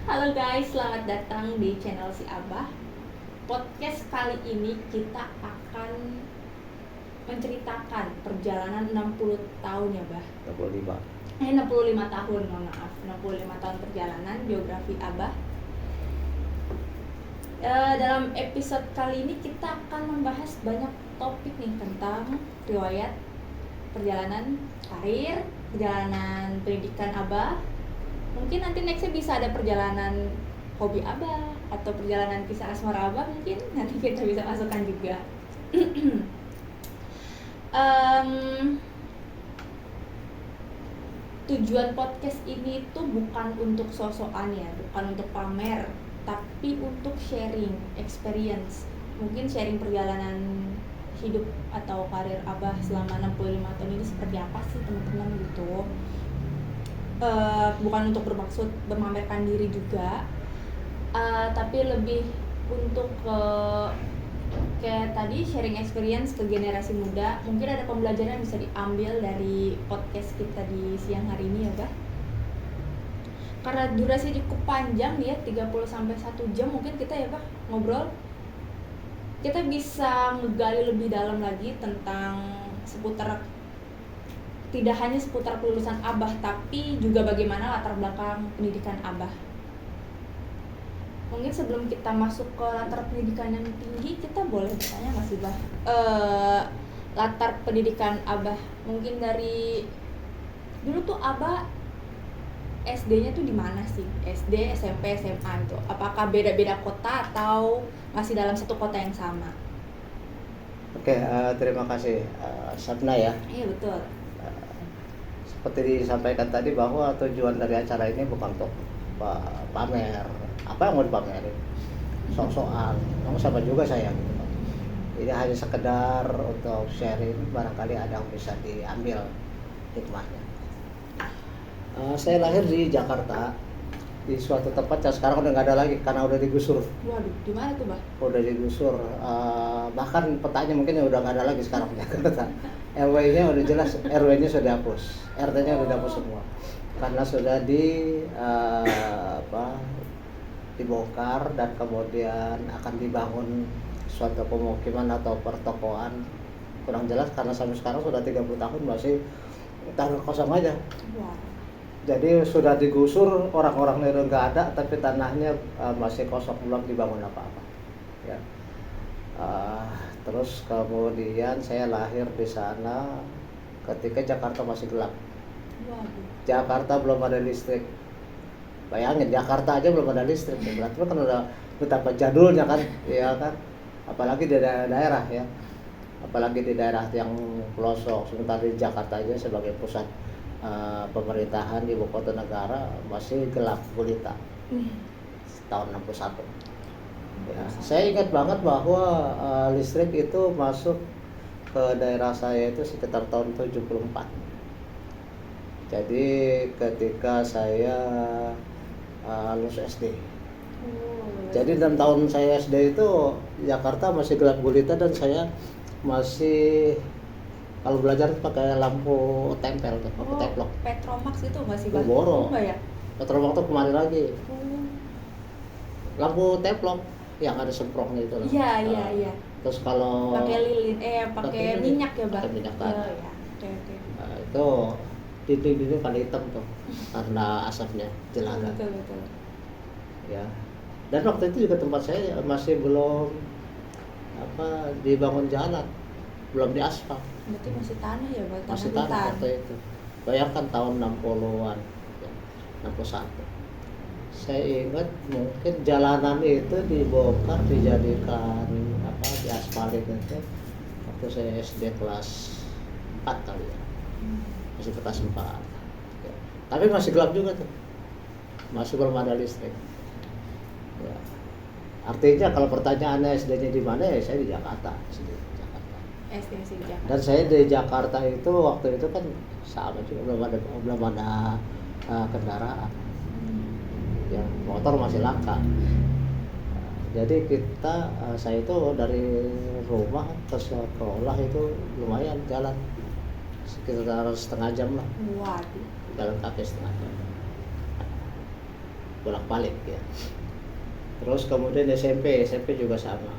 Halo guys, selamat datang di channel si Abah. Podcast kali ini kita akan menceritakan perjalanan 60 tahun ya, Bah. 25. 65 tahun, mohon maaf. 65 tahun perjalanan biografi Abah. Dalam episode kali ini kita akan membahas banyak topik nih tentang riwayat perjalanan karir, perjalanan pendidikan Abah. Mungkin nanti nextnya bisa ada perjalanan hobi Abah atau perjalanan kisah asmara Abah, mungkin nanti kita bisa masukkan juga. Tujuan podcast ini tuh bukan untuk sosokan ya, bukan untuk pamer, tapi untuk sharing experience. Mungkin sharing perjalanan hidup atau karir Abah selama 65 tahun ini seperti apa sih teman-teman gitu. Bukan untuk bermaksud memamerkan diri juga, tapi lebih untuk kayak tadi sharing experience ke generasi muda. Mungkin ada pembelajaran yang bisa diambil dari podcast kita di siang hari ini ya, Bah. Karena durasi cukup panjang nih ya, 30-1 jam mungkin kita ya, Bah, ngobrol. Kita bisa ngegali lebih dalam lagi tentang seputar, tidak hanya seputar kelulusan Abah, tapi juga bagaimana latar belakang pendidikan Abah. Mungkin sebelum kita masuk ke latar pendidikan yang tinggi, kita boleh bertanya nggak sih, Bah? Latar pendidikan Abah, mungkin dari dulu tuh Abah SD-nya tuh di mana sih? SD, SMP, SMA itu? Apakah beda-beda kota atau masih dalam satu kota yang sama? Oke, terima kasih Sabna ya. Iya betul. Seperti disampaikan tadi bahwa tujuan dari acara ini bukan untuk pamer. Apa yang mau dipamerin? Sok-sokan. Kamu sama juga saya gitu kan. Ini hanya sekedar untuk sharing, barangkali ada yang bisa diambil hikmahnya. Saya lahir di Jakarta, di suatu tempat yang sekarang udah nggak ada lagi karena udah digusur. Waduh, di mana tuh, Bah? Udah digusur, bahkan petanya mungkin udah nggak ada lagi sekarang di Jakarta. RW-nya udah jelas, RW-nya sudah dihapus, RT-nya udah dihapus semua karena sudah dibongkar dan kemudian akan dibangun suatu pemukiman atau pertokoan, kurang jelas karena sampai sekarang sudah 30 tahun masih tanah kosong aja. Wow. Jadi sudah digusur, orang-orangnya udah nggak ada, tapi tanahnya masih kosong, belum dibangun apa-apa. Ya. Terus kemudian saya lahir di sana ketika Jakarta masih gelap. Waduh. Jakarta belum ada listrik. Bayangin, Jakarta aja belum ada listrik. Berarti kan udah betapa jadulnya kan, ya kan. Apalagi di daerah ya. Apalagi di daerah yang pelosok. Sementara di Jakarta aja sebagai pusat pemerintahan ibu kota negara masih gelap gulita tahun 61. Ya, saya ingat banget bahwa listrik itu masuk ke daerah saya itu sekitar tahun 74. Jadi ketika saya lulus SD. Jadi 6 tahun saya SD itu Jakarta masih gelap gulita dan saya masih kalau belajar pakai lampu tempel tuh, lampu teplok. Petromax itu nggak sih, Bah? Boro. Enggak ya? Petromax tuh kemarin lagi. Lampu teplok yang ada semprongnya itu loh. Iya. Terus kalau Pakai lilin, pakai minyak ya, Bah? pakai minyak tanah. Ya. Oke. Itu dinding-dinding pada hitam tuh karena asapnya jelara. Betul. Ya. Dan waktu itu juga tempat saya masih belum dibangun jalan, belum diaspal. Berarti masih tanah ya, Bah? Masih tanah waktu itu. Bayangkan tahun 60-an ya, 61. Saya ingat mungkin jalanan itu dibongkar, dijadikan diaspalin itu waktu saya SD kelas 4 kali ya. Masih kelas 4 ya. Tapi masih gelap juga tuh, masih belum ada listrik ya. Artinya kalau pertanyaannya SD-nya di mana, ya saya di Jakarta. SD di Jakarta. Dan saya di Jakarta itu waktu itu kan sama juga, belum ada kendaraan ya, motor masih langka. Jadi saya itu dari rumah ke sekolah itu lumayan jalan sekitar setengah jam lah. Waduh. Jalan kaki setengah jam. bolak-balik ya. Terus kemudian SMP juga sama.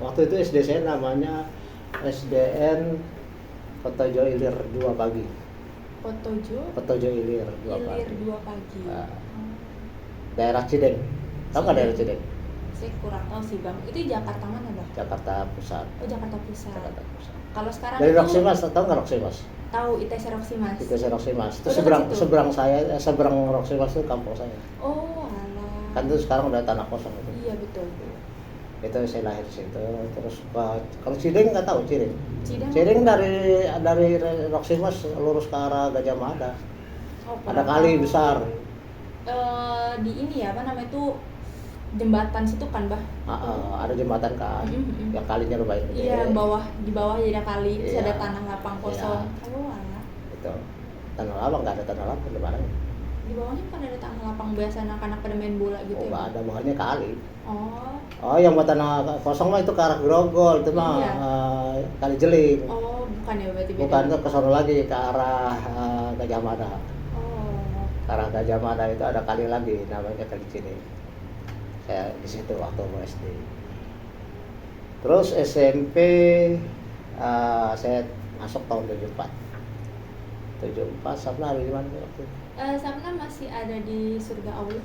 Waktu itu SD saya namanya SDN Petojo Ilir 2 pagi. Petojo Ilir 2 pagi. Ilir 2 pagi. Nah, daerah Cideng. Tahu nggak daerah Cideng? Saya kurang tahu sih Bang. Itu Jakarta mana Bang? Jakarta Pusat. Oh Jakarta Pusat. Jakarta Pusat. Kalau sekarang Dari itu Roximas, tahu nggak Roximas? tahu ITC Roximas. Itu saya Roximas. Itu Oh, seberang dekat situ? seberang Roximas itu kampung saya. Oh alah. Kan itu sekarang udah tanah kosong itu. Iya betul. Itu saya lahir di situ. Terus kalau Cideng nggak tahu Cideng. Cideng Dari Roximas lurus ke arah Gajah Mada. Oh, Ada kurang kali tahu. besar. Di ini ya apa namanya itu jembatan situ kan Bah? Ada jembatan kan. Mm-mm. Yang kalinya lumayan gede. Iya di bawah jadi ada kali, terus Iya. ada tanah lapang kosong. Oh alah. Itu tanah lapang, nggak ada tanah lapang di mana? Di bawahnya kan ada tanah lapang biasa anak-anak pada main bola gitu Oh ya. nggak Bang? ada, bawahnya kali. Oh. Yang buat tanah kosong mah itu ke arah Grogol, itu mah Iya. Kali Jeling. Oh, bukan ya berarti beda. Bukan, itu ke sono lagi ke arah Gajah Mada. Oh. Ke arah Gajah Mada itu ada kali lagi namanya Kali Cilik. Saya di situ waktu SD. Terus SMP saya masuk tahun 74. 74 Sapna ada di mana waktu itu? Sapna masih ada di surga Allah.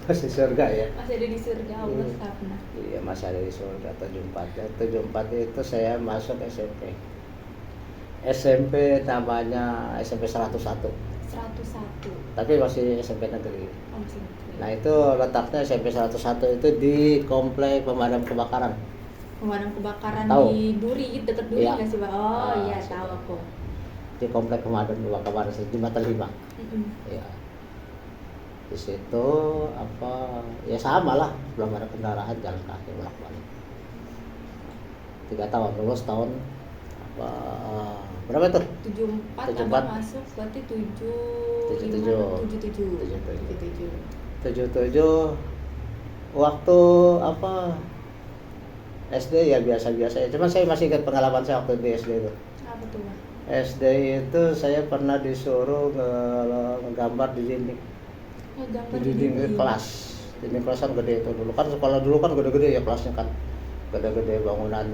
Masih surga ya. Masih ada di surga Allah Hmm. Sapna. Iya, masih ada di surga 74. Dan 74 itu saya masuk SMP. SMP namanya SMP 101. 101. Tapi masih SMP negeri. Oh, masih negeri. Nah, itu letaknya SMP 101 itu di komplek pemadam kebakaran. Pemadam kebakaran Tahu? di Duri, deket Duri Iya. nggak sih Pak? Oh iya situ. tahu aku. Di komplek pemadam kebakaran di Jembatan 5. Mm-mm. Ya. Di situ ya sama lah, belum ada kendaraan, jalan kaki bolak-balik. 3 tahun lulus tahun berapa itu? 74 74. Abang masuk berarti 77. 77 waktu SD ya biasa-biasa ya. Cuma saya masih ingat pengalaman saya waktu di SD itu. Apa tuh Bang? SD itu saya pernah disuruh ngegambar di dinding. Gambar Di dinding kelas. Dinding kelas kan gede itu dulu kan, sekolah dulu kan gede-gede ya kelasnya kan. Gede-gede bangunan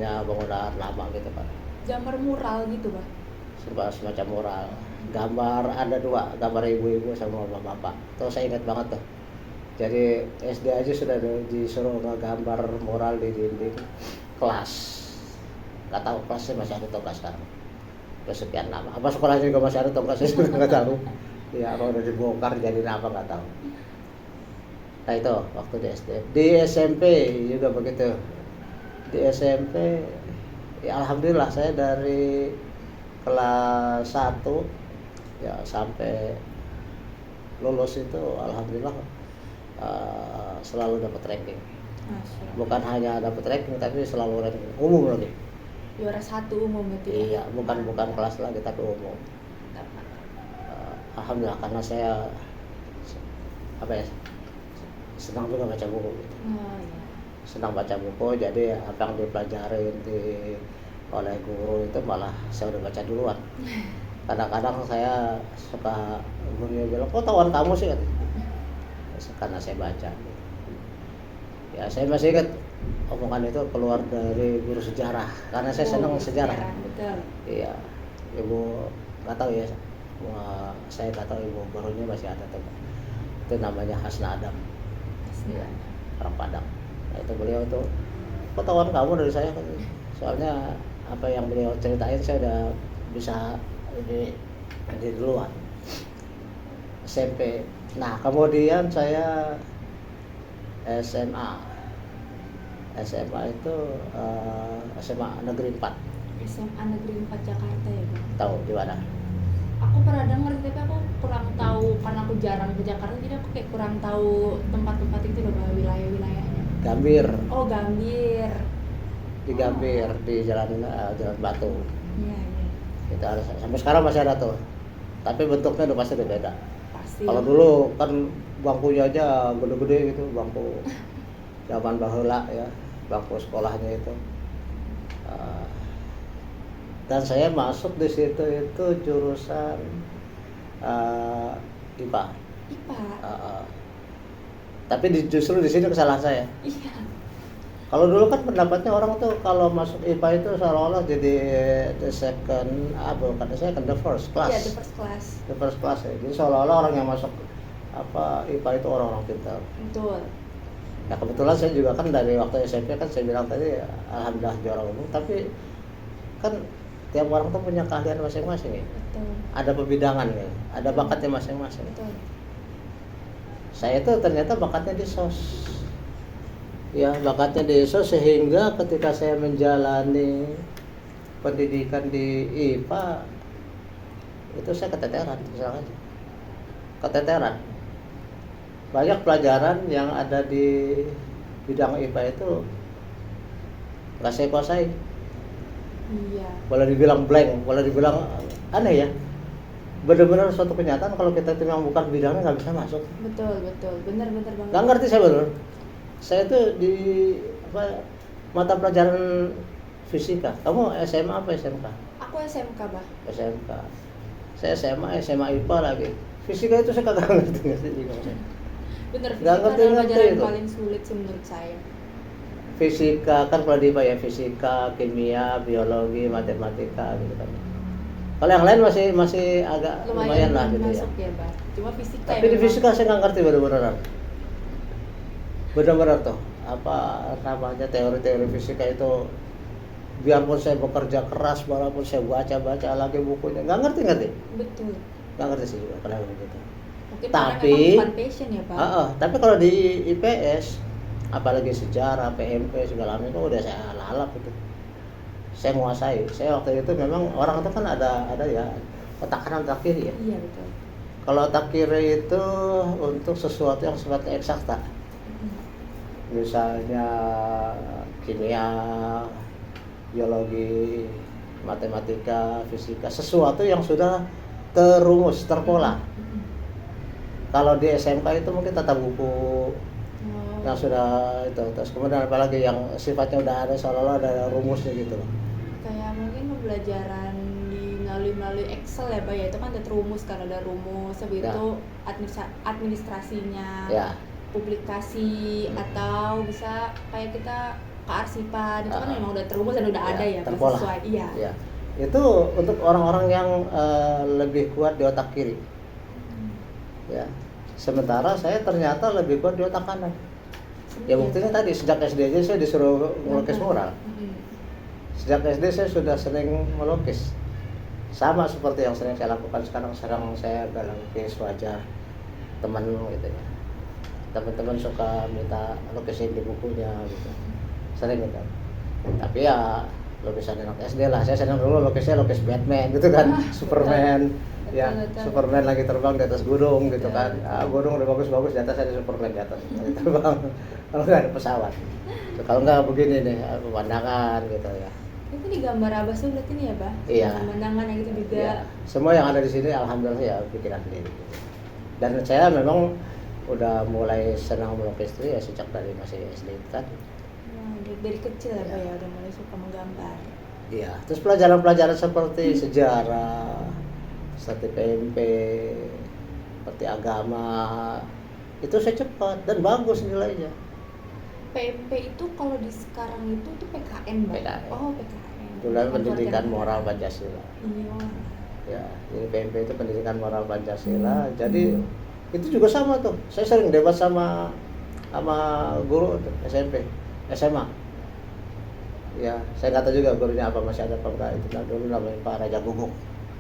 lama gitu kan. Gambar mural gitu Bang? Semacam mural. Gambar ada 2, gambar ibu-ibu sama bapak-bapak. Tuh saya ingat banget tuh. Jadi SD aja sudah disuruh ngegambar mural di dinding kelas. Gak tahu kelasnya masih ada atau enggak sekarang. Udah sekian lama. Apa sekolahnya juga masih ada atau enggak, saya juga nggak tahu. Ya apa udah dibongkar jadi apa nggak tahu. Nah itu waktu di SD. Di SMP juga begitu. Di SMP ya alhamdulillah saya dari kelas 1 ya sampai lulus itu alhamdulillah selalu dapat ranking. Masya Allah. Bukan hanya dapat ranking tapi selalu ranking umum lagi. Juara 1 umum berarti ya? Iya, bukan kelas lagi tapi umum. Alhamdulillah karena saya senang juga baca buku gitu. Oh iya. Senang baca buku, jadi apa yang dipelajarin oleh guru itu malah saya udah baca duluan. Kadang-kadang saya suka gurunya bilang, kok tawan kamu sih? Karena saya baca. Ya saya masih ingat omongan itu keluar dari guru sejarah karena saya senang sejarah. Betul. Iya, ibu nggak tahu ya, saya nggak tahu ibu gurunya masih ada tuh. Itu namanya Hasna Adam, ya, orang Padang. Nah, itu beliau tuh, kok tawan kamu dari saya? Soalnya apa yang beliau ceritain saya udah bisa di duluan. SMP. Nah kemudian saya SMA. SMA itu SMA Negeri 4. SMA Negeri 4 Jakarta ya Bang? Tahu di mana? Aku pernah dengar tapi aku kurang tahu karena aku jarang ke Jakarta, jadi aku kayak kurang tahu tempat-tempat itu loh Bang, wilayah-wilayahnya. Gambir. Oh Gambir. Di Gambir di Jalan Batu. Iya iya. Itu ada, sampai sekarang masih ada tuh. Tapi bentuknya udah pasti udah beda. Pasti. Kalau dulu kan bangkunya aja gede-gede gitu, bangku zaman baheula ya, bangku sekolahnya itu. Dan saya masuk di situ itu jurusan IPA. IPA. Tapi justru di sini kesalahan saya. Iya. Kalau dulu kan pendapatnya orang tuh kalau masuk IPA itu seolah-olah jadi the second, bukan the second, the first class. Iya, the first class. The first class ya. Jadi seolah-olah orang yang masuk IPA itu orang-orang pintar. Betul. Ya kebetulan saya juga kan dari waktu SMP kan saya bilang tadi ya, alhamdulillah juara umum, tapi kan tiap orang tuh punya keahlian masing-masing ya. Betul. Ada pembidangan ya, ada bakatnya masing-masing. Betul. Saya itu ternyata bakatnya di sos. Ya, bakatnya di sos sehingga ketika saya menjalani pendidikan di IPA itu saya keteteran, misalnya aja. Keteteran. Banyak pelajaran yang ada di bidang IPA itu nggak saya kuasai. Iya. Boleh dibilang blank, boleh dibilang aneh ya. Benar-benar suatu kenyataan kalau kita itu yang bukan bidangnya nggak bisa masuk. Betul, benar banget. Nggak ngerti saya benar. Saya tuh di mata pelajaran fisika. Kamu SMA apa SMK? Aku SMK, Bah. SMK. Saya SMA IPA lagi. Fisika itu saya kagak ngerti juga saya. Bener, Nggak fisika ngerti adalah pelajaran itu. paling sulit sih menurut saya. Fisika kan kalau di IPA ya fisika, kimia, biologi, matematika gitu kan. Kalau yang lain masih agak lumayan lah gitu ya. Masuk ya, Bah. Cuma fisika Tapi di memang. fisika saya nggak ngerti benar-benar tuh apa namanya teori-teori fisika itu, biarpun saya bekerja keras, walaupun saya baca lagi bukunya nggak ngerti. Betul. Nggak ngerti sih juga kenapa begitu. Mungkin Tapi- karena memang bukan passion ya, Pak. Tapi kalau di IPS apalagi sejarah, PMP segala macam itu udah saya lalap itu. Saya menguasai. Saya waktu itu memang orang itu kan ada ya otak kanan otak kiri ya. Iya, betul. Kalau otak kiri itu untuk sesuatu yang sifatnya eksakta. Misalnya kimia, biologi, matematika, fisika, sesuatu yang sudah terumus, terpola. Kalau di SMK itu mungkin tata buku yang sudah itu, terus kemudian apalagi yang sifatnya udah ada seolah-olah ada rumusnya gitu loh. Kayak mungkin pembelajaran melalui Excel ya, Pak, ya itu kan ada rumus, kan ada rumus, habis Ya. itu administrasinya, Ya, publikasi, atau bisa kayak kita kearsipan itu kan memang udah terumus dan udah Ya, ada ya, Pak, terpola. sesuai. Iya. ya. Itu untuk orang-orang yang lebih kuat di otak kiri. Ya. Sementara saya ternyata lebih kuat di otak kanan. Ya buktinya tadi sejak SD aja saya disuruh melukis mural. Sejak SD saya sudah sering melukis. Sama seperti yang sering saya lakukan sekarang saya lukis wajah teman gitu ya. Teman-teman suka minta lukisin di bukunya gitu. Sering gitu. Tapi ya lukisan anak SD lah. Saya senang dulu lukis Batman gitu kan, Superman. Ya, Betul. Superman lagi terbang di atas gunung gitu Betul. kan. Gunung udah bagus-bagus, di atas ada Superman di atas lagi terbang. Kalau nggak ada pesawat. Kalau nggak begini nih, pemandangan gitu ya. Itu di gambar Abah tuh berarti nih ya, Bah? Iya. Pemandangan yang itu juga. Ya, semua yang ada di sini alhamdulillah ya pikiran sendiri. Dan saya memang udah mulai senang melukis itu ya sejak dari masih SD kan. Dari kecil ya, Pak, ya udah mulai suka menggambar. Iya, terus pelajaran-pelajaran seperti sejarah, seperti PMP, seperti agama, itu saya cepat dan bagus nilainya. PMP itu kalau di sekarang itu tuh PKN, Mbak? PKN. Oh, PKN. Itu pendidikan moral Pancasila. Iya. Ya, jadi PMP itu pendidikan moral Pancasila. Jadi itu juga sama tuh. Saya sering debat sama guru tuh, SMP, SMA. Ya, saya nggak tahu juga gurunya apa, masih ada apa enggak, itu dulu namanya Pak Raja Guguk.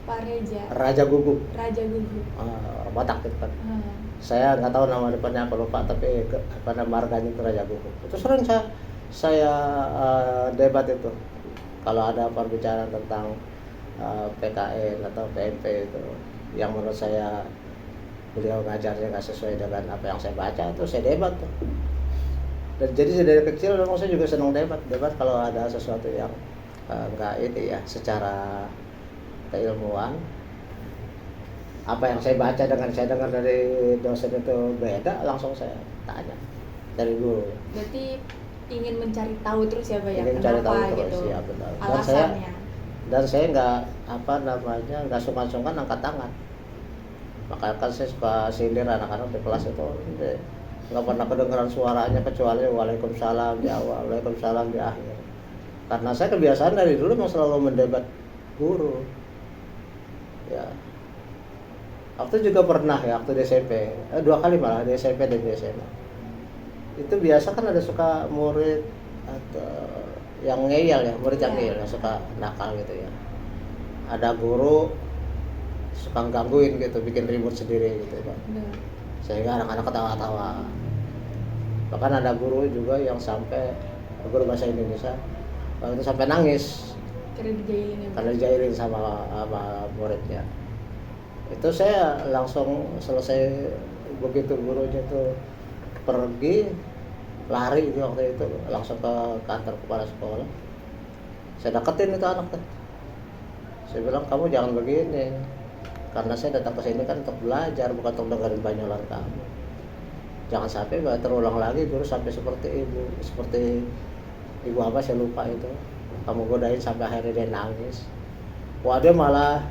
Pak Reja. Raja Guguk. Raja Gugu. Orang Batak gitu kan. Ah. Saya nggak tahu nama depannya apa, lupa, tapi pada marganya itu Raja Guguk. Itu sering saya debat itu. Kalau ada pembicaraan tentang PKN atau PMP itu, yang menurut saya beliau ngajarnya nggak sesuai dengan apa yang saya baca, itu saya debat tuh. Dan jadi dari kecil memang saya juga senang debat kalau ada sesuatu yang nggak ini ya secara keilmuan, apa yang saya baca dengan saya dengar dari dosen itu beda, langsung saya tanya dari guru. Berarti ingin mencari tahu terus ya, Pak, ya? Ingin cari tahu Kenapa terus, gitu? ya benar. Alasannya. Dan saya nggak sungkan-sungkan angkat tangan. Makanya kan saya suka sindir anak-anak di kelas itu, nggak pernah kedengeran suaranya kecuali waalaikumsalam di awal, waalaikumsalam di akhir. Karena saya kebiasaan dari dulu memang selalu mendebat guru. Ya. Waktu juga pernah ya, waktu di SMP, 2 kali malah di SMP dan di SMA. Itu biasa kan ada suka murid atau yang ngeyel ya, murid yang ngeyel yang suka nakal gitu ya. Ada guru suka gangguin gitu, bikin ribut sendiri gitu kan. Sehingga anak-anak ketawa-tawa. Bahkan ada guru juga yang sampai, guru bahasa Indonesia waktu itu sampai nangis karena dijailin sama muridnya. Itu saya langsung selesai begitu gurunya tuh pergi, lari itu waktu itu langsung ke kantor kepala sekolah. Saya deketin itu anak tuh. Saya bilang, kamu jangan begini, karena saya datang ke sini kan untuk belajar, bukan untuk dengerin banyolan kamu. Jangan sampai terulang lagi guru sampai seperti ibu apa saya lupa itu, kamu godain sampai akhirnya dia nangis. Wah, dia malah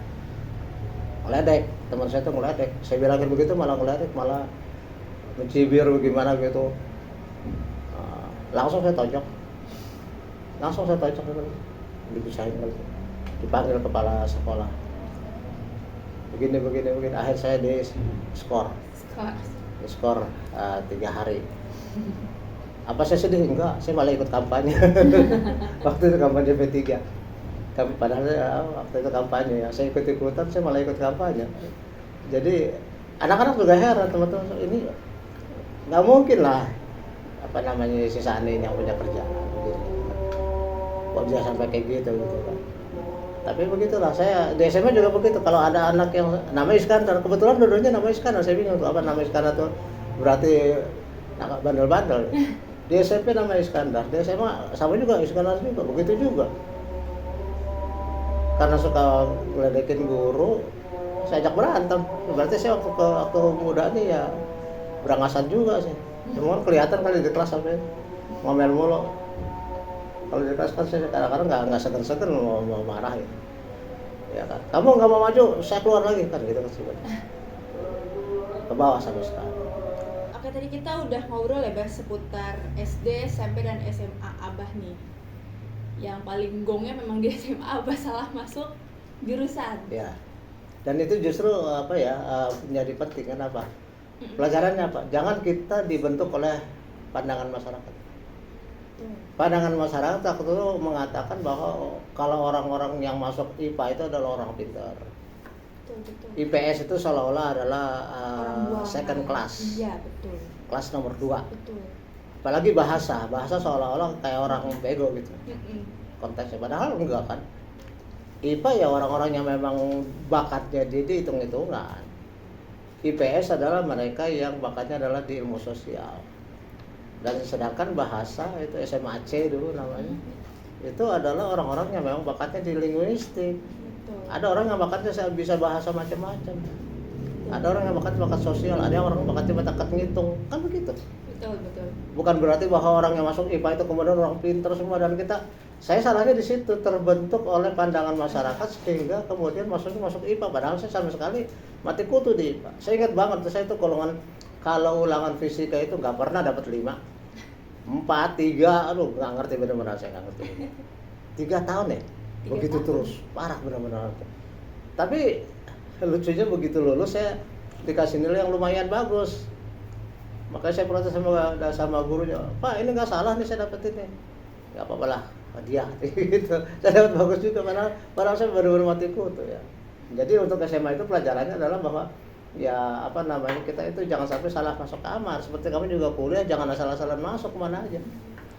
ngeledek, teman saya tuh ngeledek. Saya bilangin begitu malah ngeledek, malah mencibir bagaimana gitu. Langsung saya tojok dipisahin gitu. Dipanggil kepala sekolah. Begini. Akhir saya di skor 3 hari. Apa saya sedih? Enggak, saya malah ikut kampanye. Waktu itu kampanye P3. Padahal waktu itu kampanye ya, saya ikut-ikutan, saya malah ikut kampanye. Jadi anak-anak juga heran, teman-teman, ini nggak mungkin lah si Sani yang punya kerjaan begini. Kok dia sampai kayak gitu kan. Tapi begitulah, saya di SMA juga begitu. Kalau ada anak yang namanya Iskandar, kebetulan dua-duanya nama Iskandar, saya bingung tuh apa nama Iskandar tuh, berarti bandel-bandel. Di SMP nama Iskandar, di SMA sama juga Iskandar juga, begitu juga. Karena suka ngeledekin guru, saya ajak berantem. Berarti saya waktu mudanya ya berangasan juga sih. Cuma kelihatan kali di kelas sampai ngomel mulu. Kalau di kelas kan saya kadang-kadang nggak segan-segan mau marah ya. Ya kan, kamu nggak mau maju, saya keluar lagi kan gitu kan sih. Ke bawah sampai sekarang. Oke, tadi kita udah ngobrol ya bahas seputar SD, SMP dan SMA Abah nih. Yang paling gongnya memang di SMA Abah salah masuk jurusan. Ya. Dan itu justru menjadi penting. Kenapa? Pelajarannya apa? Jangan kita dibentuk oleh pandangan masyarakat. Pandangan masyarakat waktu itu mengatakan bahwa kalau orang-orang yang masuk IPA itu adalah orang pintar. Betul. IPS itu seolah-olah adalah second class. Iya, betul. Kelas nomor 2. Betul. Apalagi bahasa seolah-olah kayak orang bego gitu. Konteksnya padahal enggak kan. IPA ya orang-orang yang memang bakatnya di hitung-hitungan. IPS adalah mereka yang bakatnya adalah di ilmu sosial. Dan sedangkan bahasa itu SMAC dulu namanya. Itu adalah orang-orang yang memang bakatnya di linguistik. Betul. Ada orang yang bakatnya bisa bahasa macam-macam. Ada orang yang bakat sosial, ada orang yang bakatnya bakat ngitung. Kan begitu. Betul. Bukan berarti bahwa orang yang masuk IPA itu kemudian orang pintar semua, dan saya salahnya di situ, terbentuk oleh pandangan masyarakat sehingga kemudian masuk IPA, padahal saya sama sekali mati kutu di IPA. Saya ingat banget, saya itu kalau ulangan fisika itu nggak pernah dapat 5, 4, 3, nggak ngerti, benar-benar saya nggak ngerti. 3 tahun ya, begitu terus, parah benar-benar. Tapi lucunya begitu lulus saya dikasih nilai yang lumayan bagus. Makanya saya protes sama gurunya, Pak ini nggak salah nih saya dapetin nih. Nggak apa-apa lah, hadiah gitu. Saya dapat bagus juga, padahal saya baru mati kutu ya. Jadi untuk SMA itu pelajarannya adalah bahwa kita itu jangan sampai salah masuk kamar. Seperti kami juga kuliah, jangan asal-asalan masuk kemana aja.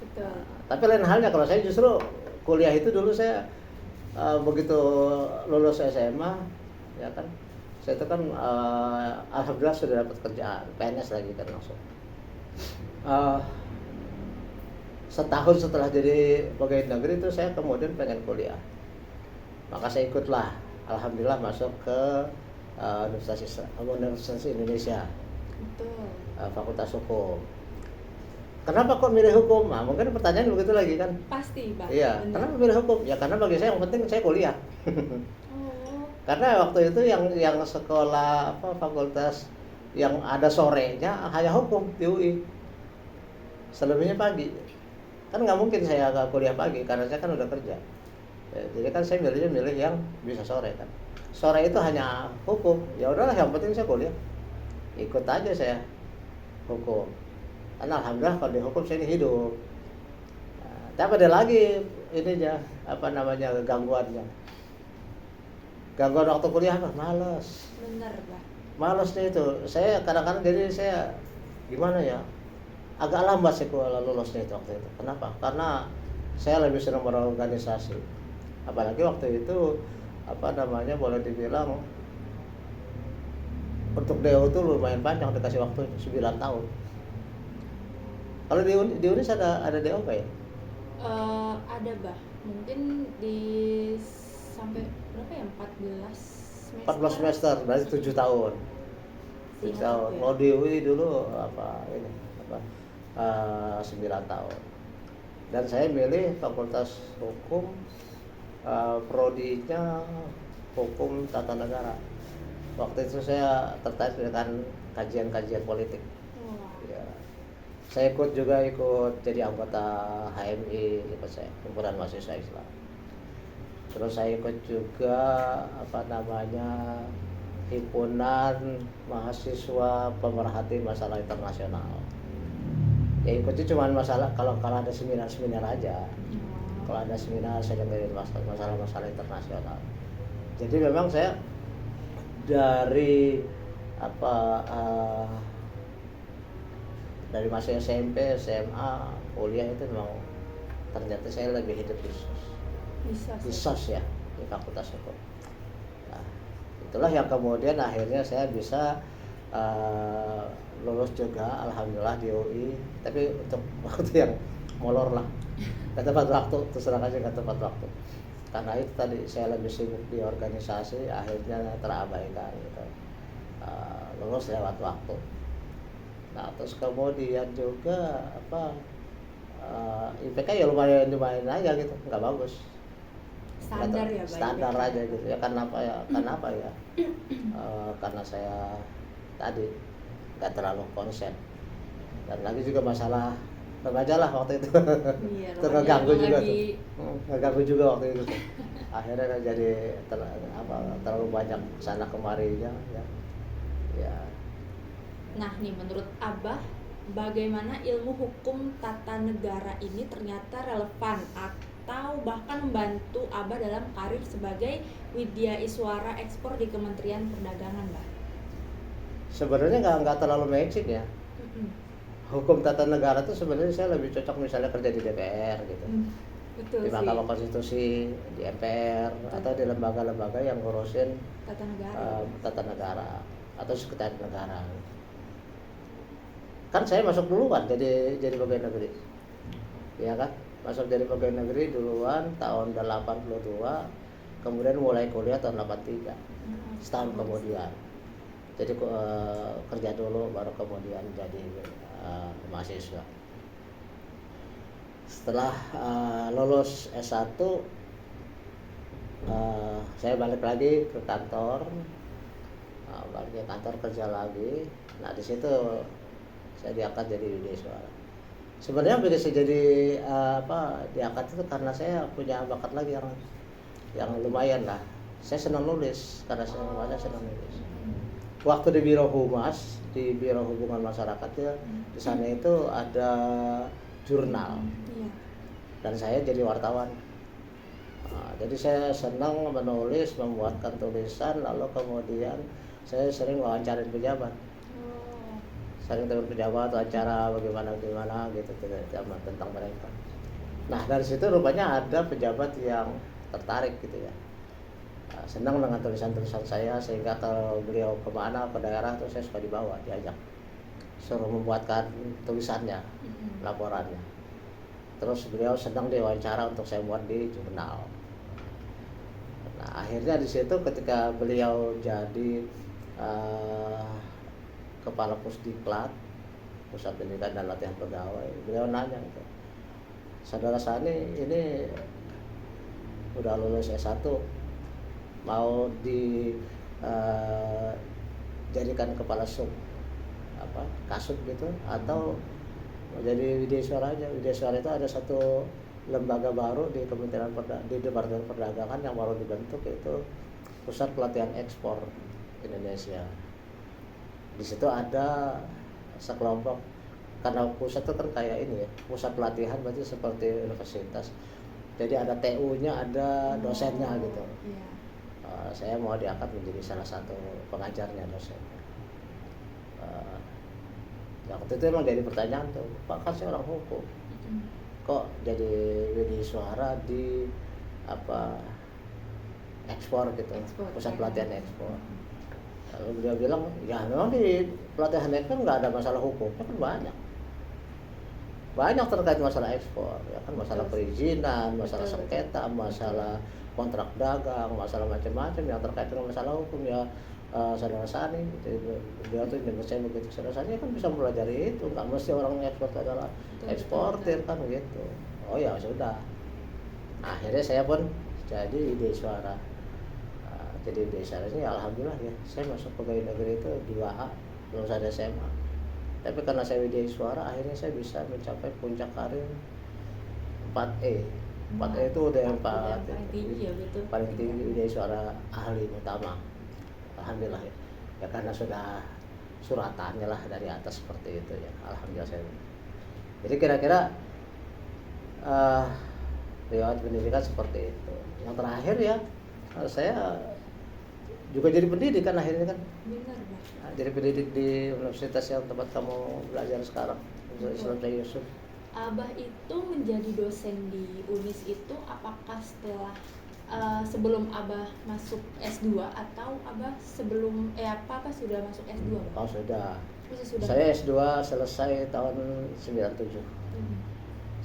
Betul. Tapi lain halnya kalau saya justru kuliah itu dulu saya begitu lulus SMA ya kan, saya itu kan alhamdulillah sudah dapat kerjaan PNS lagi kan langsung. Setahun setelah jadi pegawai negeri itu saya kemudian pengen kuliah, maka saya ikutlah, alhamdulillah masuk ke Universitas Indonesia. Betul. Fakultas Hukum. Kenapa kok milih hukum? Nah, mungkin pertanyaan begitu lagi kan? Pasti, Pak. Iya. Benar. Kenapa milih hukum? Ya karena bagi saya yang penting saya kuliah. Karena waktu itu yang sekolah fakultas yang ada sorenya hanya hukum di UI, selebihnya pagi. Kan nggak mungkin saya nggak kuliah pagi karena saya kan udah kerja. Ya, jadi kan saya milih yang bisa sore kan. Sore itu hanya hukum, ya udahlah yang penting saya kuliah, ikut aja saya hukum. Karena alhamdulillah kalau di hukum saya ini hidup. Nah, tapi ada lagi ininya apa namanya gangguannya. Gangguan waktu kuliah apa? Males. Bener Bah. Males deh itu. Saya kadang-kadang jadi saya gimana ya? Agak lambat sih kalau lulusnya itu waktu itu. Kenapa? Karena saya lebih senang berorganisasi. Apalagi waktu itu apa namanya boleh dibilang untuk DO itu lumayan panjang, dikasih waktu 9 tahun. Kalau di Unis ada DO nggak ya? Ada Bah. Mungkin di sampai berapa ya? 14 semester. 14 semester, berarti 7 tahun. 7 Seingat tahun. aku ya. Kalau di UI dulu apa ini? Apa 9 tahun. Dan saya milih Fakultas Hukum, prodinya Hukum Tata Negara. Waktu itu saya tertarik dengan kajian-kajian politik. Wah. Ya. Saya ikut jadi anggota HMI, ikut saya Himpunan Mahasiswa Islam. Terus saya ikut juga apa namanya Himpunan Mahasiswa Pemerhati Masalah Internasional. Ya ikutnya cuma masalah kalau ada seminar aja. Kalau ada seminar saya dengerin masalah internasional. Jadi memang saya dari dari masa SMP, SMA, kuliah itu memang ternyata saya lebih hidup di SOS ya, di Fakultas Hukum. Nah, itulah yang kemudian akhirnya saya bisa lulus juga alhamdulillah di UI, tapi untuk waktu yang molor lah, nggak tepat waktu, terserah aja nggak tepat waktu. Karena itu tadi saya lebih sibuk di organisasi, akhirnya terabaikan gitu. Lulus lewat waktu. Nah terus kemudian juga IPK ya lumayan aja gitu, nggak bagus. Standar ya Bah. Standar aja gitu ya. Karena apa ya? Karena saya tadi nggak terlalu konsen. Dan lagi juga masalah remaja lah waktu itu. Iya, Itu ngeganggu juga lagi... tuh. Ngeganggu juga waktu itu tuh. Akhirnya kan jadi terlalu banyak sana kemarinya ya. Ya. Nah nih menurut Abah, bagaimana ilmu hukum tata negara ini ternyata relevan atau bahkan membantu Abah dalam karir sebagai Widya Iswara Ekspor di Kementerian Perdagangan, Bah? Sebenarnya nggak terlalu magic ya. Hukum tata negara tuh sebenarnya saya lebih cocok misalnya kerja di DPR gitu. Betul Di Mahkamah Konstitusi, di MPR, atau di lembaga-lembaga yang ngurusin tata negara atau sekretariat negara. Kan saya masuk duluan jadi pegawai negeri, ya kan? Masuk jadi pegawai negeri duluan tahun 82, kemudian mulai kuliah tahun 83, setahun kemudian. Jadi kerja dulu baru kemudian jadi mahasiswa. Setelah lulus S1, saya balik lagi ke kantor, kerja lagi. Nah di situ saya diangkat jadi Widya Iswara. Sebenarnya begitu saya jadi diangkat itu karena saya punya bakat lagi yang lumayan lah. Saya senang nulis karena saya senang nulis. Waktu di Biro Humas, di Biro Hubungan Masyarakat ya, di sana itu ada jurnal. Dan saya jadi wartawan. Nah, jadi saya senang menulis, membuatkan tulisan, lalu kemudian saya sering wawancarin pejabat. Sering telepon pejabat, wawancara bagaimana gitu tentang mereka. Nah dari situ rupanya ada pejabat yang tertarik gitu ya. Senang dengan tulisan-tulisan saya, sehingga kalau beliau kemana ke daerah tuh saya suka dibawa, diajak, suruh membuatkan tulisannya, laporannya. Terus beliau sedang diwawancara untuk saya buat di jurnal. Nah akhirnya di situ ketika beliau jadi Kepala Pusdiklat, Pusat Pendidikan dan Latihan Pegawai, beliau nanya gitu, Saudara Sani ini udah lulus S1, mau dijadikan kepala sub kasut gitu, atau mau jadi Widya Suara aja. Widya Suara itu ada satu lembaga baru di di Departemen Perdagangan yang baru dibentuk, itu Pusat Pelatihan Ekspor Indonesia. Di situ ada sekelompok, karena pusat itu kan kayak ini ya, pusat pelatihan berarti seperti universitas. Jadi ada TU-nya, ada dosennya gitu. Iya. Saya mau diangkat menjadi salah satu pengajarnya, dosen. Waktu itu emang jadi pertanyaan tuh, Pak kan saya orang hukum, kok jadi Widya Suara di ekspor gitu, pusat pelatihan ekspor. Lalu dia bilang, ya memang di pelatihan ekspor nggak ada masalah hukumnya, kan banyak terkait masalah ekspor, ya kan, masalah perizinan, masalah sengketa, masalah kontrak dagang, masalah macam-macam yang terkait dengan masalah hukum ya. Saudara Sani, dia tuh nyebut saya begitu, saudara Sani kan bisa mempelajari itu, nggak mesti orang ekspor adalah eksportir kan gitu. Oh ya sudah, akhirnya saya pun jadi Widya Suara. Jadi Widya Suara ini alhamdulillah ya, saya masuk pegawai negeri itu 2A, belum ada SMA. Tapi karena saya Widya Suara, akhirnya saya bisa mencapai puncak karir 4E. 4E itu udah yang paling tinggi ya, betul. Paling tinggi Widya Suara ahli utama. Alhamdulillah ya, karena sudah suratannya lah dari atas seperti itu ya, alhamdulillah saya. Jadi kira-kira riwayat pendidikan seperti itu. Yang terakhir ya, saya juga jadi pendidik kan akhirnya kan. Benar, Pak. Jadi pendidik di universitas yang tempat kamu belajar sekarang, Islam Syekh Yusuf. Abah itu menjadi dosen di UNIS itu apakah setelah sebelum Abah masuk S2 atau Abah sebelum apa sudah masuk S2? Oh sudah. Sudah. Saya S2 selesai tahun 97.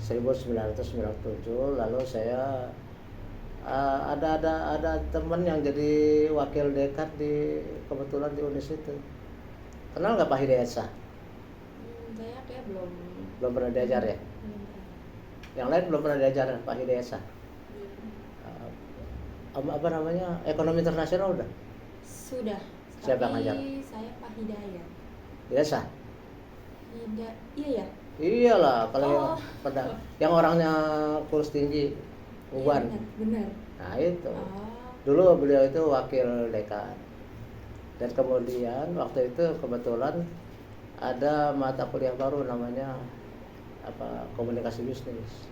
1997, lalu saya ada teman yang jadi wakil dekan kebetulan di UNIS itu. Kenal nggak Pak Hidayat Shah? Saya kayak belum pernah diajar ya. Yang lain belum pernah diajar Pak Hidayat Shah. Apa namanya, ekonomi internasional udah? Sudah. Siapa yang ngajar? Saya Pak Hidayat. Biasa? Iya ya? Iyalah, kalau yang orangnya kurus tinggi, Uban. Iya, benar. Nah itu. Dulu beliau itu wakil dekan. Dan kemudian waktu itu kebetulan ada mata kuliah baru namanya komunikasi bisnis.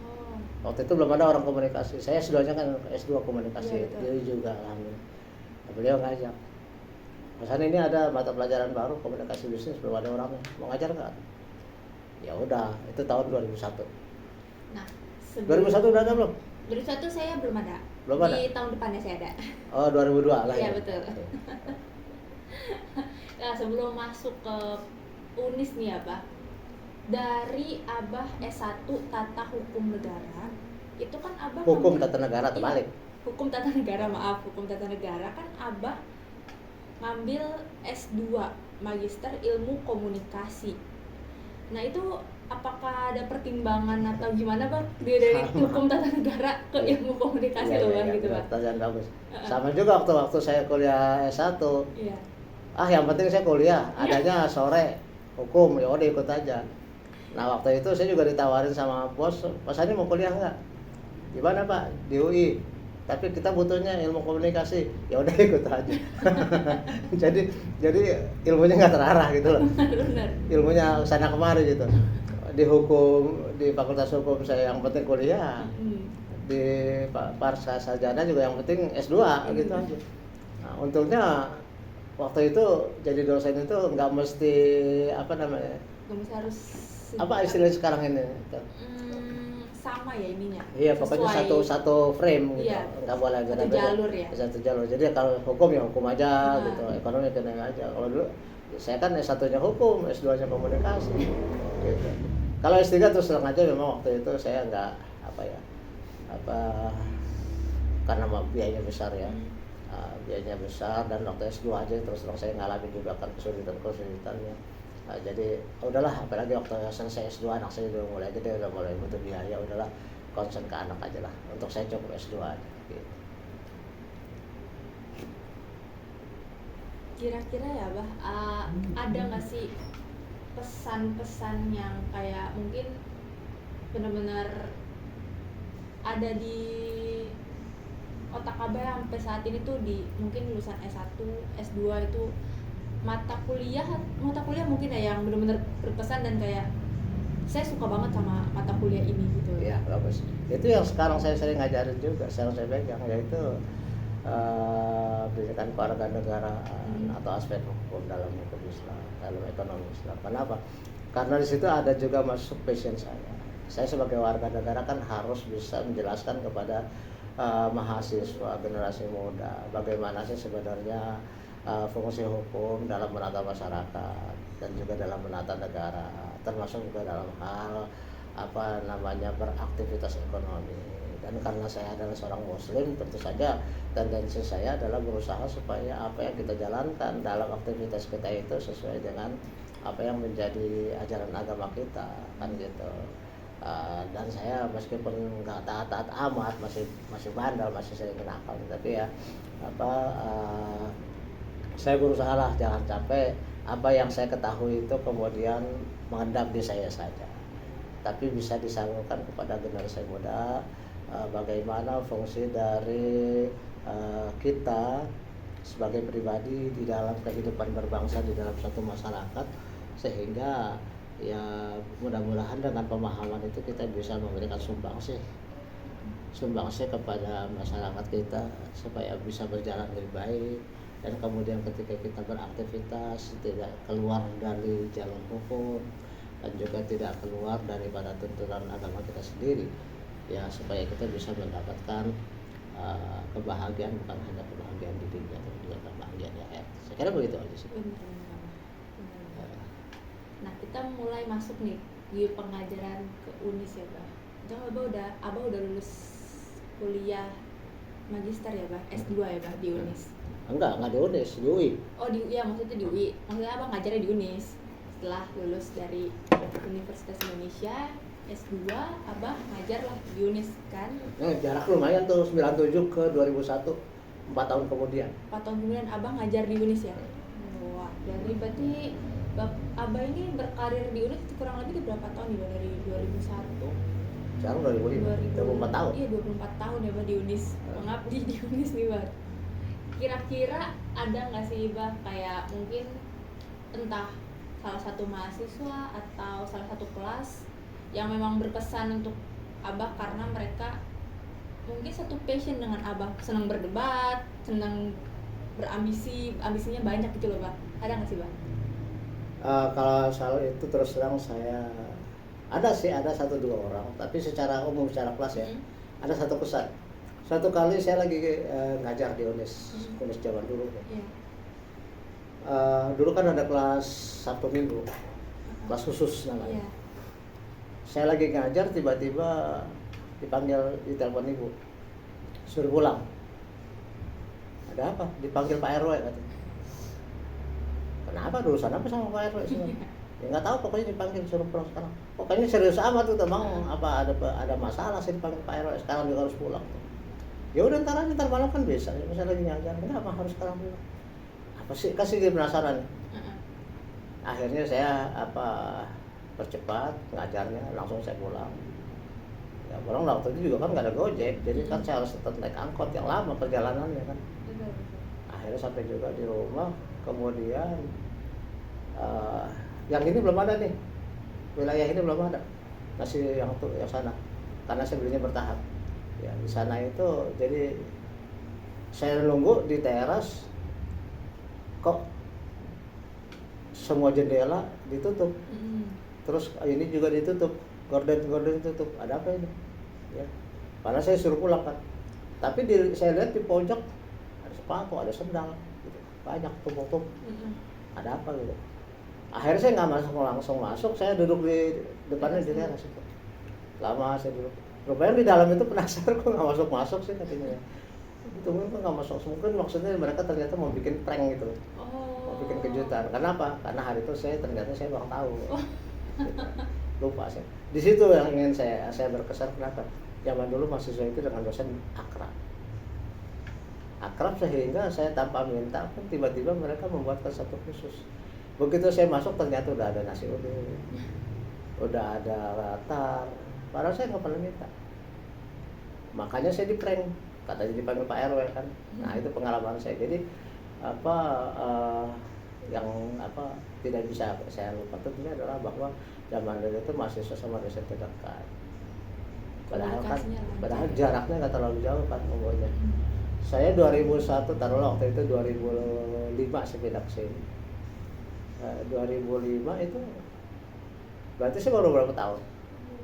Waktu itu belum ada orang komunikasi. Saya S2-nya kan S2 komunikasi. Dia juga alhamdulillah. Beliau ngajak, Mas Hani, ini ada mata pelajaran baru komunikasi bisnis, belum ada orangnya, mau ngajar nggak? Ya udah, itu tahun 2001. Nah, 2001 udah ada belum? 2001 saya belum ada. Belum ada? Di tahun depannya saya ada. Oh, 2002 lah. Iya, betul. Nah, sebelum masuk ke UNIS nih Abah, dari Abah S1 Tata Hukum Negara, itu kan Abah Hukum Tata Negara terbalik. Hukum Tata Negara, maaf, Hukum Tata Negara kan Abah ngambil S2 Magister Ilmu Komunikasi. Nah, itu apakah ada pertimbangan atau gimana Bang dari Hukum Tata Negara ke Ilmu Komunikasi loh Bang gitu Bang? Pertanyaan bagus. Sama juga waktu saya kuliah S1. Iya. Yang penting saya kuliah, adanya sore hukum, ya udah ikut aja. Nah waktu itu saya juga ditawarin sama bos, Mas Hani mau kuliah nggak? Di mana Pak? Di UI. Tapi kita butuhnya ilmu komunikasi. Ya udah ikut aja. jadi ilmunya nggak terarah gitu loh. Benar. Ilmunya sana kemari gitu. Di hukum, di Fakultas Hukum saya yang penting kuliah. Di Parsa Sarjana juga yang penting S2 gitu aja. Nah, untungnya waktu itu jadi dosen itu nggak mesti nggak mesti harus istilah sekarang ini sama ya ininya. Iya, pokoknya satu frame gitu. Iya, nggak boleh satu jalur ya. Satu jalur. Jadi kalau hukum ya hukum aja gitu, ekonomi aja. Kalau dulu saya kan S1-nya hukum, S2-nya komunikasi gitu. Kalau S3 terus terang aja memang waktu itu saya nggak karena biayanya besar ya. Biayanya besar, dan waktu S2 aja terus terang saya ngalamin juga kan kesulitannya. Jadi udahlah, apalagi waktu selesai S2 anak saya udah mulai gede, udah mulai butuh biaya, udahlah concern ke anak aja lah. Untuk saya cukup S2 aja gitu. Kira-kira ya Bah, ada nggak sih pesan-pesan yang kayak mungkin benar-benar ada di otak abah sampai saat ini tuh di mungkin lulusan S1, S2 itu mata kuliah mungkin ya yang benar-benar berpesan dan kayak saya suka banget sama mata kuliah ini gitu. Ya bagus. Itu yang sekarang saya sering ngajarin juga, sekarang saya pegang, yaitu pendidikan kewarganegaraan atau aspek hukum dalam hukum Islam, dalam ekonomi Islam. Kenapa? Karena di situ ada juga masuk passion saya. Saya sebagai warga negara kan harus bisa menjelaskan kepada mahasiswa generasi muda bagaimana sih sebenarnya fungsi hukum dalam menata masyarakat dan juga dalam menata negara, termasuk juga dalam hal beraktivitas ekonomi. Dan karena saya adalah seorang muslim, tentu saja tendensi saya adalah berusaha supaya apa yang kita jalankan dalam aktivitas kita itu sesuai dengan apa yang menjadi ajaran agama kita, kan gitu. Dan saya meskipun nggak taat amat, masih bandel, masih sering nakal, tapi ya saya berusaha lah jangan sampai apa yang saya ketahui itu kemudian mengendap di saya saja, tapi bisa disalurkan kepada generasi muda. Bagaimana fungsi dari kita sebagai pribadi di dalam kehidupan berbangsa di dalam satu masyarakat, sehingga ya mudah-mudahan dengan pemahaman itu kita bisa memberikan sumbangsih kepada masyarakat kita supaya bisa berjalan lebih baik, dan kemudian ketika kita beraktivitas tidak keluar dari jalur hukum dan juga tidak keluar daripada tuntunan agama kita sendiri, ya supaya kita bisa mendapatkan kebahagiaan, bukan hanya kebahagiaan di dunia tapi juga kebahagiaan di akhirat. Saya kira begitu aja sih. Benar. Nah, kita mulai masuk nih di pengajaran ke UNIS ya, Bah. Jangan Abah udah lulus kuliah magister ya, Bah? S2 ya, Bah, di UNIS? Enggak di UNIS, di UI. Oh, maksudnya di UI. Maksudnya Abah ngajarnya di UNIS. Setelah lulus dari Universitas Indonesia S2, Abah ngajar lah di UNIS kan? Jarak lumayan tuh, 97 ke 2001, 4 tahun kemudian. 4 tahun kemudian Abah ngajar di UNIS ya? Wah, berarti Abah ini berkarir di UNIS kurang lebih berapa tahun ya, dari 2001? Sekarang 2005, 24 tahun. Iya, 24 tahun ya, Bah, di UNIS. Mengabdi di UNIS nih, Bah. Kira-kira ada nggak sih, Bah, kayak mungkin entah salah satu mahasiswa atau salah satu kelas yang memang berkesan untuk Abah karena mereka mungkin satu passion dengan Abah, senang berdebat, senang ambisinya banyak gitu loh, Bah. Ada nggak sih, Bah? Kalau soal itu terus terang saya ada 1-2 orang, tapi secara umum secara kelas ya ada satu kesan. Suatu kali saya lagi ngajar di UNIS zaman dulu. Yeah. Dulu kan ada kelas Sabtu Minggu, kelas khusus namanya. Yeah. Saya lagi ngajar, tiba-tiba dipanggil, ditelepon ibu, suruh pulang. Ada apa? Dipanggil Pak RW katanya. Kenapa, urusan apa sama Pak RW sebenarnya? Ya nggak tahu, pokoknya dipanggil suruh pulang sekarang. Pokoknya serius amat tuh, memang apa ada masalah sih dipanggil Pak RW, sekarang juga harus pulang. Ya udah ntar malam kan bisa. Misalnya lagi ngajar, kenapa harus sekarang pulang? Apa sih? Kasih dia penasaran. Akhirnya saya percepat ngajarnya, langsung saya pulang. Ya pulang waktu itu juga kan nggak ada Gojek, jadi kan saya harus tetap naik angkot yang lama perjalanannya kan. Akhirnya sampai juga di rumah, kemudian yang ini belum ada nih, wilayah ini belum ada, masih yang sana, karena saya belinya bertahap. Ya di sana itu, jadi saya nunggu di teras, kok semua jendela ditutup, terus ini juga ditutup, gorden ditutup, ada apa ini? Ya, karena saya suruh pulang kan, tapi saya lihat di pojok ada sepatu, ada sendal, gitu. Banyak tumpuk-tumpuk, ada apa gitu. Akhirnya saya nggak langsung masuk, saya duduk di depannya di teras itu. Lama saya duduk. Rupanya di dalam itu penasaran, kok nggak masuk sih katanya. Itu mungkin nggak masuk, mungkin maksudnya mereka ternyata mau bikin prank gitu, mau bikin kejutan. Kenapa? Karena hari itu ternyata saya baru tahu. Gitu. Lupa saya. Di situ yang ingin saya berkesan, kenapa? Zaman dulu mahasiswa itu dengan dosen akrab sehingga saya tanpa minta pun tiba-tiba mereka membuatkan satu khusus. Begitu saya masuk ternyata udah ada nasi uduk, udah ada latar, padahal saya nggak pernah minta. Makanya saya di-prank, katanya dipanggil Pak RW kan. Nah itu pengalaman saya. Jadi apa yang apa tidak bisa saya lupa tentunya adalah bahwa zaman dulu itu mahasiswa sama dosen itu dekat. Padahal kan, Komunikasinya lancar. padahal jaraknya nggak terlalu jauh kan umurnya. Saya 2001 taruhlah waktu itu 2005 saya pindah ke sini. 2005 itu berarti saya baru berapa tahun?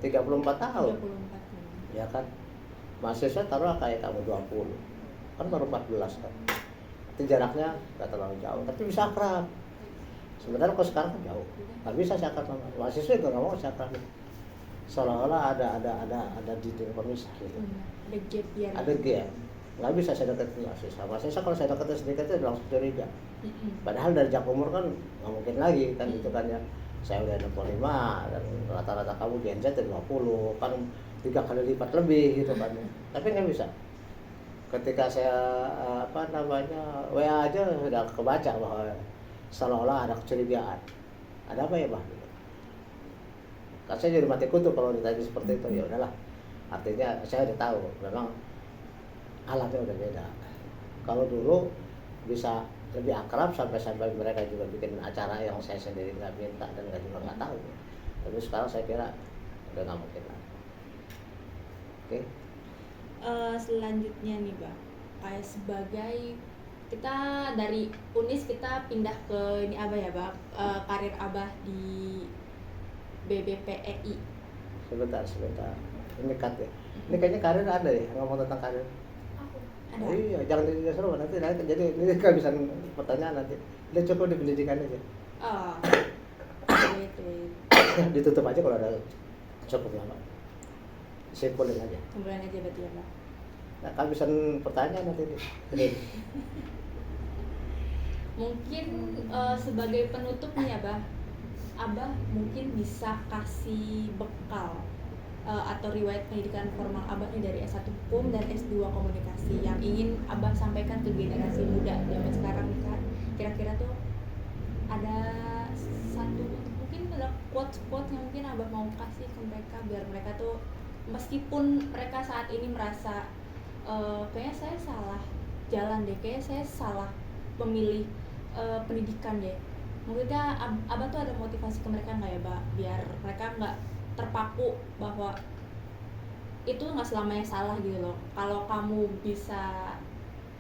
34 tahun. 34. Ya kan? Mahasiswa taruhlah kayak kamu 20. Kan baru 14 kan. Itu jaraknya nggak terlalu jauh, tapi bisa akrab. Sebenarnya kalau sekarang kan jauh, nggak bisa saya akrab sama mahasiswa juga nggak mau saya akrab. Seolah-olah ada di pemisah gitu. Ada gap ya. Ada gap. Nggak bisa saya deketin mahasiswa. Mahasiswa kalau saya deketin sedikit itu langsung curiga. Padahal dari jak umur kan nggak mungkin lagi kan itu kan ya. Saya udah 65 dan rata-rata kamu Gen Z 50 kan 3 kali lipat lebih gitu kan ya. Tapi nggak bisa. Ketika saya apa namanya WA aja sudah kebaca bahwa seolah-olah ada kecurigaan. Ada apa ya Bah? Kan saya jadi mati kutu kalau ditanya seperti itu. Ya udahlah. Artinya saya udah tahu memang alatnya udah beda. Kalau dulu bisa lebih akrab sampai mereka juga bikin acara yang saya sendiri nggak minta dan nggak tahu. Tapi sekarang saya kira udah nggak mungkin lagi. Oke. Selanjutnya nih Bang, kayak sebagai kita dari Unis kita pindah ke ini Abah ya Bang, karir Abah di BBPEI. Sebentar. Ini cut ya. Ini kayaknya karir ada ya, ngomong tentang karir. Ada. Oh iya, jangan jadi seru nanti jadi ini kan bisa pertanyaan nanti. Udah cukup di pendidikan aja. Oh. Wait. Ditutup aja kalau ada cukup lama. Simpulin aja. Kemudian aja berarti ya Bang. Nah, kehabisan pertanyaan nanti nih. Mungkin sebagai penutup nih ya Abah mungkin bisa kasih bekal atau riwayat pendidikan formal Abah nih dari S1 Hukum dan S2 Komunikasi yang ingin Abah sampaikan ke generasi muda zaman sekarang nih kan. Kira-kira tuh ada satu mungkin ada quotes yang mungkin Abah mau kasih ke mereka biar mereka tuh meskipun mereka saat ini merasa kayaknya saya salah jalan deh, kayaknya saya salah memilih pendidikan deh. Maksudnya Abah tuh ada motivasi ke mereka nggak ya, Mbak? Biar mereka nggak terpaku bahwa itu nggak selamanya salah gitu loh. Kalau kamu bisa,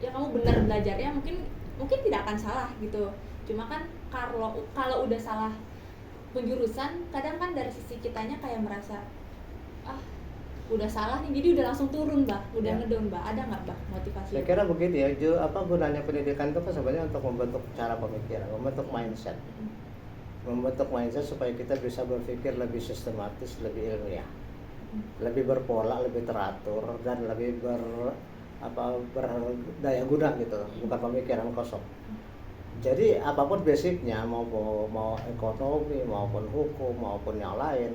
ya kamu benar belajarnya mungkin tidak akan salah gitu. Cuma kan kalau udah salah penjurusan, kadang kan dari sisi kitanya kayak merasa udah salah nih, jadi udah langsung turun Mbak, udah Ya. ngedon Mbak. Ada nggak Mbak motivasi? Saya kira begini ya, apa gunanya pendidikan itu kan sebenarnya untuk membentuk cara pemikiran, membentuk mindset. Membentuk mindset supaya kita bisa berpikir lebih sistematis, lebih ilmiah, lebih berpola, lebih teratur dan lebih berdaya guna gitu, bukan pemikiran kosong. Jadi apapun basicnya mau ekonomi maupun hukum maupun yang lain.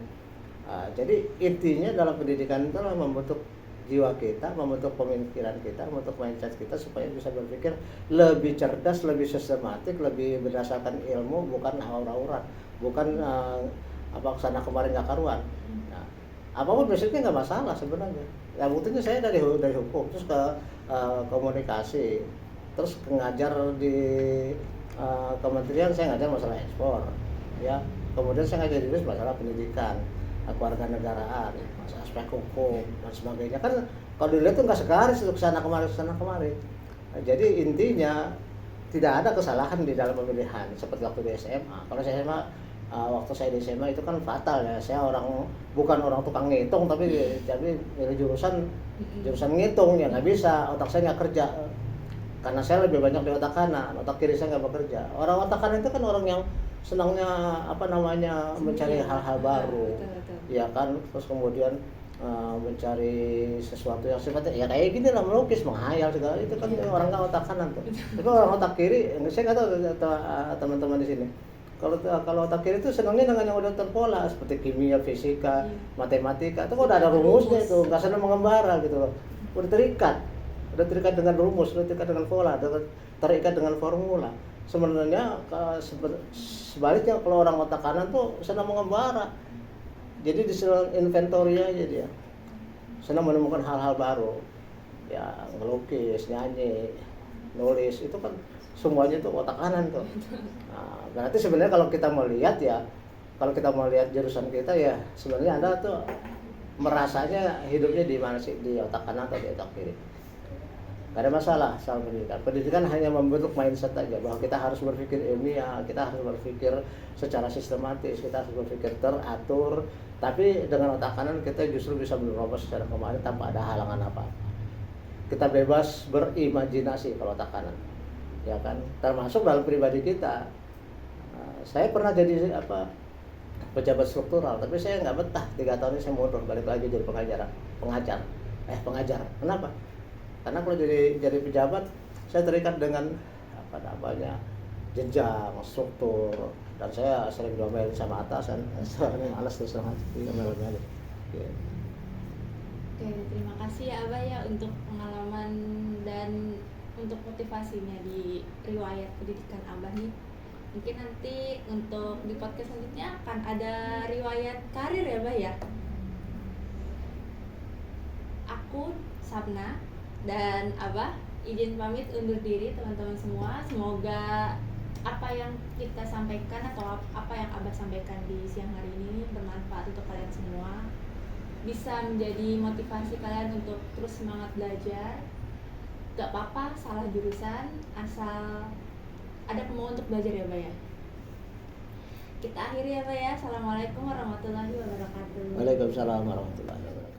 Jadi intinya dalam pendidikan itu adalah membentuk jiwa kita, membentuk pemikiran kita, membentuk mindset kita supaya bisa berpikir lebih cerdas, lebih sistematik, lebih berdasarkan ilmu, bukan aura-aura, bukan kesana kemarin nggak karuan. Nah, apapun basicnya nggak masalah sebenarnya. Ya buktinya saya dari hukum terus ke komunikasi, terus ngajar di kementerian saya ngajar masalah ekspor, ya. Kemudian saya ngajar juga masalah pendidikan, kewarganegaraan, aspek hukum dan sebagainya. Kan kalau dilihat tuh nggak segaris tuh kesana kemari. Nah, jadi intinya tidak ada kesalahan di dalam pemilihan seperti waktu di SMA. Kalau saya SMA waktu saya di SMA itu kan fatal ya. Saya bukan orang tukang ngitung tapi jadi milih jurusan ngitung ya nggak bisa, otak saya nggak kerja. Karena saya lebih banyak di otak kanan, otak kiri saya nggak bekerja. Orang otak kanan itu kan orang yang senangnya mencari hal-hal baru, betul. ya kan, terus kemudian mencari sesuatu yang sifatnya ya kayak gini lah, melukis, menghayal segala itu kan orang nggak otak kanan tuh. Tapi orang otak kiri, saya nggak tahu teman-teman di sini. Kalau otak kiri itu senangnya dengan yang udah terpola seperti kimia, fisika, matematika, itu udah ada rumusnya itu, nggak senang mengembara gitu loh, udah terikat dengan rumus, udah terikat dengan pola, terikat dengan formula. sebenarnya sebaliknya kalau orang otak kanan tuh senang mengembara. Jadi disuruh inventory aja dia. Senang menemukan hal-hal baru. Ya, ngelukis, nyanyi, nulis, itu kan semuanya tuh otak kanan tuh. Nah, berarti sebenarnya kalau kita mau lihat ya, kalau kita mau lihat jurusan kita ya, sebenarnya Anda tuh merasanya hidupnya di mana sih, di otak kanan atau di otak kiri. Gak ada masalah soal pendidikan. Pendidikan hanya membentuk mindset aja bahwa kita harus berpikir ilmiah, kita harus berpikir secara sistematis, kita harus berpikir teratur. Tapi dengan otak kanan kita justru bisa menerobos secara kemarin tanpa ada halangan apa-apa. Kita bebas berimajinasi kalau otak kanan, ya kan. Termasuk dalam pribadi kita. Saya pernah jadi pejabat struktural, tapi saya nggak betah. 3 tahun ini saya mundur, balik lagi jadi pengajar. Kenapa? Karena kalau jadi pejabat, saya terikat dengan jenjang, struktur, dan saya sering diomelin sama atasan. Soalnya malas terus terang diomelin. Oke, terima kasih ya Abah ya untuk pengalaman dan untuk motivasinya di riwayat pendidikan Abah nih. Mungkin nanti untuk di podcast selanjutnya akan ada riwayat karir ya Abah ya. Aku Sabna dan Abah izin pamit undur diri teman-teman semua. Semoga apa yang kita sampaikan atau apa yang Abah sampaikan di siang hari ini bermanfaat untuk kalian semua, bisa menjadi motivasi kalian untuk terus semangat belajar. Gak apa-apa salah jurusan, asal ada kemauan untuk belajar ya Abah ya. Kita akhiri ya Abah ya. Assalamualaikum warahmatullahi wabarakatuh. Waalaikumsalam warahmatullahi wabarakatuh.